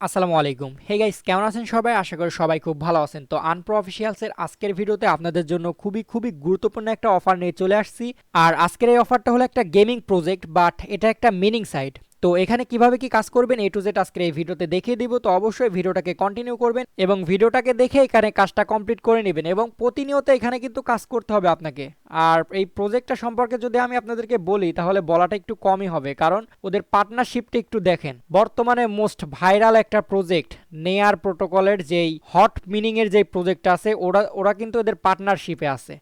আসসালামু আলাইকুম। Hey guys, কেমন আছেন সবাই? আশা করি সবাই খুব ভালো আছেন। তো আনপ্রো অফিসিয়ালসের আজকের ভিডিওতে আপনাদের জন্য খুবই গুরুত্বপূর্ণ একটা অফার নিয়ে চলে আসছি। আর আজকের এই অফারটা হলো একটা গেমিং প্রজেক্ট, বাট এটা একটা মিনিং সাইট। তো এখানে কিভাবে কি কাজ করবেন এ টু জেড আজকের এই ভিডিওতে দেখিয়ে দিব। তো অবশ্যই ভিডিওটাকে কন্টিনিউ করবেন এবং ভিডিওটাকে দেখে এখানে কাজটা কমপ্লিট করে নেবেন এবং প্রতিনিয়ত এখানে কিন্তু কাজ করতে হবে আপনাকে। আর এই প্রজেক্টটা সম্পর্কে যদি আমি আপনাদেরকে বলি তাহলে বলাটা একটু কমই হবে, কারণ ওদের পার্টনারশিপটা একটু দেখেন। বর্তমানে মোস্ট ভাইরাল একটা প্রজেক্ট নেয়ার প্রোটোকলের যেই হট মিনিংয়ের যেই প্রজেক্টটা আছে ওরা ওরা কিন্তু ওদের পার্টনারশিপে আছে।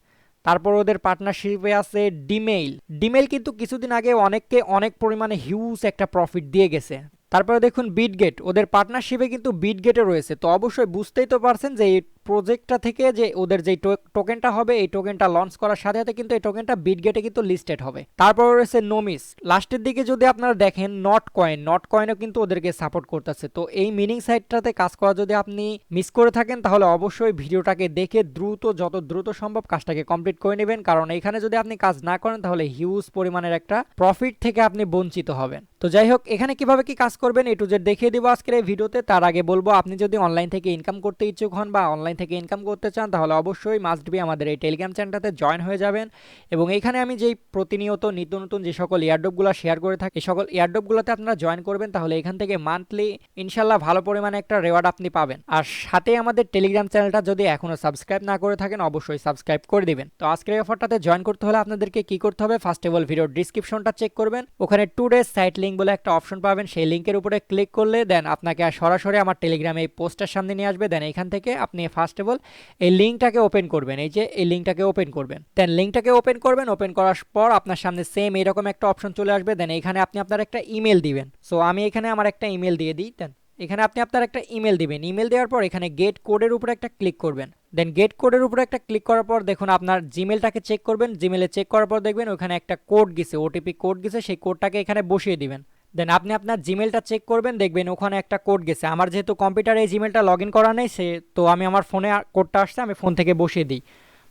তারপর ওদের পার্টনারশিপে আছে ডিমেইল। ডিমেইল কিন্তু কিছুদিন আগে অনেককে অনেক পরিমাণে হিউজ একটা প্রফিট দিয়ে গেছে। তারপরে দেখুন বিটগেট, ওদের পার্টনারশিপে কিন্তু বিটগেটে রয়েছে। তো অবশ্যই বুঝতেই তো পারছেন যে এই প্রজেক্টটা থেকে যে ওদের যে টোকেনটা হবে, এই টোকেনটা লঞ্চ করার সাথে সাথে কিন্তু এই টোকেনটা বিটগেটে কিন্তু লিস্টেড হবে। তারপর রয়েছে নোমিস। লাস্টের দিকে যদি আপনারা দেখেন নট কয়েনও কিন্তু ওদেরকে সাপোর্ট করতেছে। তো এই মিনিং সাইটটাতে কাজ করা যদি আপনি মিস করে থাকেন তাহলে অবশ্যই ভিডিওটাকে দেখে যত দ্রুত সম্ভব কাজটাকে কমপ্লিট করে নেবেন, কারণ এখানে যদি আপনি কাজ না করেন তাহলে হিউজ পরিমাণের একটা প্রফিট থেকে আপনি বঞ্চিত হবেন। তো যাই হোক, এখানে কিভাবে কি কাজ করবেন এ টু জেড দেখিয়ে দিব আজকের এই ভিডিওতে। তার আগে বলবো, আপনি যদি অনলাইন থেকে ইনকাম করতে ইচ্ছুক হন বা অনলাইন থেকে ইনকাম করতে চান তাহলে অবশ্যই মাস্ট বি আমাদের এই টেলিগ্রাম চ্যানেলটাতে জয়েন হয়ে যাবেন। এবং এইখানে আমি যেই প্রতিনিয়ত নিত্য নতুন যে সকল এয়ারড্রপগুলো শেয়ার করে থাকি, এই সকল এয়ারড্রপগুলোতে আপনারা জয়েন করবেন তাহলে এখান থেকে মান্থলি ইনশাল্লাহ ভালো পরিমাণে একটা রেওয়ার্ড আপনি পাবেন। আর সাথে আমাদের টেলিগ্রাম চ্যানেলটা যদি এখনো সাবস্ক্রাইব না করে থাকেন অবশ্যই সাবস্ক্রাইব করে দিবেন। তো আজকের এই অফারটাতে জয়েন করতে হলে আপনাদেরকে কি করতে হবে, ফার্স্ট অফ অল ভিডিওর ডিসক্রিপশনটা চেক করবেন। ওখানে টুডে সাইট লিঙ্ক বলে একটা অপশন পাবেন, সেই লিঙ্কের উপরে ক্লিক করলে দেন আপনাকে সরাসরি আমার টেলিগ্রামে এই পোস্টের সামনে নিয়ে আসবে। দেন এখান থেকে আপনি ফার্স্ট অফ অল এই লিঙ্কটাকে ওপেন করবেন। এই যে এই লিঙ্কটাকে ওপেন করবেন, দেন লিঙ্কটাকে ওপেন করবেন। ওপেন করার পর আপনার সামনে সেম এরকম একটা অপশন চলে আসবে। দেন এখানে আপনি আপনার একটা ইমেল দিবেন। সো আমি এখানে আমার একটা ইমেল দিয়ে দিই। দেন এখানে আপনি আপনার একটা ইমেল দিবেন। ইমেল দেওয়ার পর এখানে গেট কোডের উপরে একটা ক্লিক করবেন। দেন গেট কোডের উপরে একটা ক্লিক করার পর দেখুন আপনার জিমেলটাকে চেক করবেন। জিমেলে চেক করার পর দেখবেন ওখানে একটা কোড গেছে, ওটিপি কোড গেছে, সেই কোডটাকে এখানে বসিয়ে দিবেন। দেন আপনি আপনার জিমেলটা চেক করবেন, দেখবেন ওখানে একটা কোড গেছে। আমার যেহেতু কম্পিউটারে এই জিমেলটা লগ ইন করা নেই, তো আমি আমার ফোনে কোডটা আসছে, আমি ফোন থেকে বসিয়ে দিই।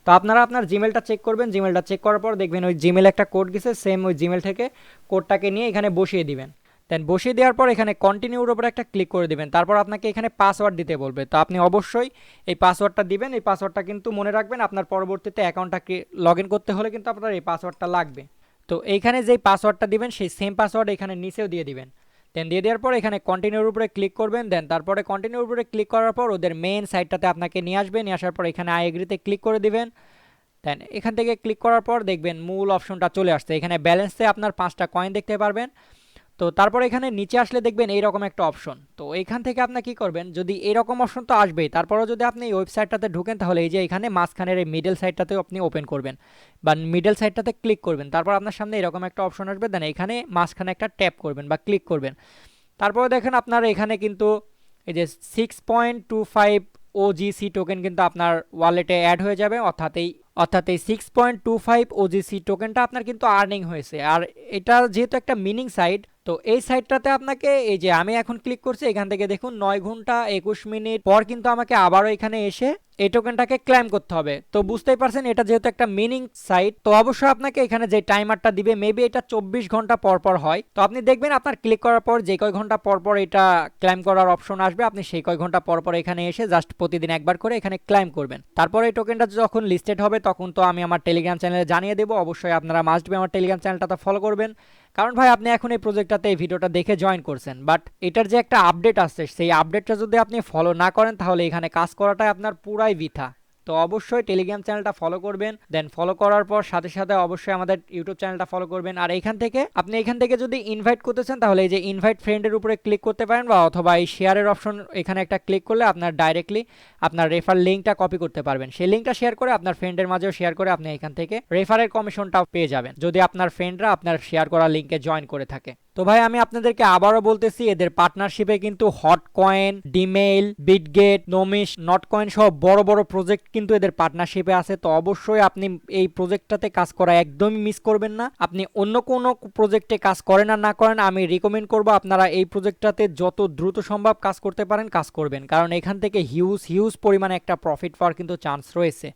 তো আপনারা আপনার জিমেলটা চেক করবেন। জিমেলটা চেক করার পর দেখবেন ওই জিমেলে একটা কোড গেছে, সেম ওই জিমেল থেকে কোডটাকে নিয়ে এখানে বসিয়ে দিবেন। দেন বসিয়ে দেওয়ার পর এখানে কন্টিনিউর উপরে একটা ক্লিক করে দিবেন। তারপর আপনাকে এখানে পাসওয়ার্ড দিতে বলবে। তো আপনি অবশ্যই এই পাসওয়ার্ডটা দিবেন। এই পাসওয়ার্ডটা কিন্তু মনে রাখবেন, আপনার পরবর্তীতে অ্যাকাউন্টটাকে লগ ইন করতে হলে কিন্তু আপনার এই পাসওয়ার্ডটা লাগবে। তো এইখানে যেই পাসওয়ার্ডটা দিবেন সেই সেম পাসওয়ার্ড এখানে নিচেও দিয়ে দিবেন। দেন দিয়ে দেওয়ার পর এখানে কন্টিনিউর উপরে ক্লিক করবেন। দেন তারপরে কন্টিনিউর উপরে ক্লিক করার পর ওদের মেইন সাইটটাতে আপনাকে নিয়ে আসবে। নিয়ে আসার পর এখানে আই এগ্রিতে ক্লিক করে দিবেন। দেন এখান থেকে ক্লিক করার পর দেখবেন মূল অপশনটা চলে আসছে। এখানে ব্যালেন্সে আপনার 5টা কয়েন দেখতে পারবেন। তো তারপর এখানে নিচে আসলে দেখবেন এইরকম একটা অপশন। তো এইখান থেকে আপনি কি করবেন, যদি এইরকম অপশন তো আসবেই, তারপরও যদি আপনি এই ওয়েবসাইটটাতে ঢুকেন তাহলে এই যে এখানে মাঝখানের এই মিডল সাইডটাতেও আপনি ওপেন করবেন বা মিডল সাইডটাতে ক্লিক করবেন। তারপর আপনার সামনে এরকম একটা অপশন আসবে। দেন এখানে মাঝখানে একটা ট্যাপ করবেন বা ক্লিক করবেন। তারপরে দেখেন আপনার এখানে কিন্তু এই যে 6.25 ওজিসি টোকেন কিন্তু আপনার ওয়ালেটে অ্যাড হয়ে যাবে। অর্থাৎ এই 6.25 ওজিসি টোকেনটা আপনার কিন্তু আর্নিং হয়েছে। আর এটা যেহেতু একটা মিনিং সাইট, তো এই সাইটটাতে আপনাকে এই যে আমি এখন ক্লিক করছি, এখান থেকে দেখুন 9 ঘন্টা 21 মিনিট পর কিন্তু আমাকে আবারও এখানে এসে এই টোকেনটাকে ক্লেম করতে হবে। তো বুঝতেই পারছেন এটা যেহেতু একটা মিনিং সাইট, তো অবশ্যই আপনাকে এখানে যে টাইমারটা দিবে মেবি এটা 24 ঘন্টা পর পর হয়। তো আপনি দেখবেন আপনার ক্লিক করার পর যে কয় ঘন্টা পর পর এটা ক্লেম করার অপশন আসবে, আপনি সেই কয় ঘন্টা পর পর এখানে এসে জাস্ট প্রতিদিন একবার করে এখানে ক্লেম করবেন। তারপর এই টোকেনটা যখন লিস্টেড হবে তখন তো আমি আমার টেলিগ্রাম চ্যানেলে জানিয়ে দেবো। অবশ্যই আপনারা মাস্ট বি আমার টেলিগ্রাম চ্যানেলটাতে ফলো করবেন, কারণ ভাই আপনি এখন এই প্রজেক্টটাতে এই ভিডিওটা দেখে জয়েন করছেন, বাট এটার যে একটা আপডেট আসছে সেই আপডেটটা যদি আপনি ফলো না করেন তাহলে এখানে কাজ করাটাই আপনার পুরাই বৃথা। তো অবশ্যই টেলিগ্রাম চ্যানেলটা ফলো করবেন। দেন ফলো করার পর সাথে সাথে অবশ্যই আমাদের ইউটিউব চ্যানেলটা ফলো করবেন। আর এখান থেকে যদি ইনভাইট করতে চান তাহলে এই যে ইনভাইট ফ্রেন্ডের উপরে ক্লিক করতে পারেন, বা অথবা এই শেয়ারের অপশন এখানে একটা ক্লিক করলে আপনার ডাইরেক্টলি আপনার রেফার লিঙ্কটা কপি করতে পারবেন। সেই লিঙ্কটা শেয়ার করে আপনার ফ্রেন্ডের মাঝেও শেয়ার করে আপনি এখান থেকে রেফারের কমিশনটাও পেয়ে যাবেন যদি আপনার ফ্রেন্ডরা আপনার শেয়ার করা লিঙ্কে জয়েন করে থাকে। তো ভাই আমি আপনাদেরকে আবারও বলতেছি, এদের পার্টনারশিপে কিন্তু হট কয়েন, ডিমেইল, বিটগেট, নোমিশ, নট কয়েন সহ বড় বড় প্রজেক্ট কিন্তু এদের পার্টনারশিপে আছে। তো অবশ্যই আপনি এই প্রজেক্টটাতে কাজ করা একদমই মিস করবেন না। আপনি অন্য কোনো প্রজেক্টে কাজ করেন আর না করেন, আমি রিকমেন্ড করব আপনারা এই প্রজেক্টটাতে যত দ্রুত সম্ভব কাজ করতে পারেন কাজ করবেন, কারণ এখান থেকে হিউজ পরিমাণে একটা প্রফিট পাওয়ার কিন্তু চান্স রয়েছে।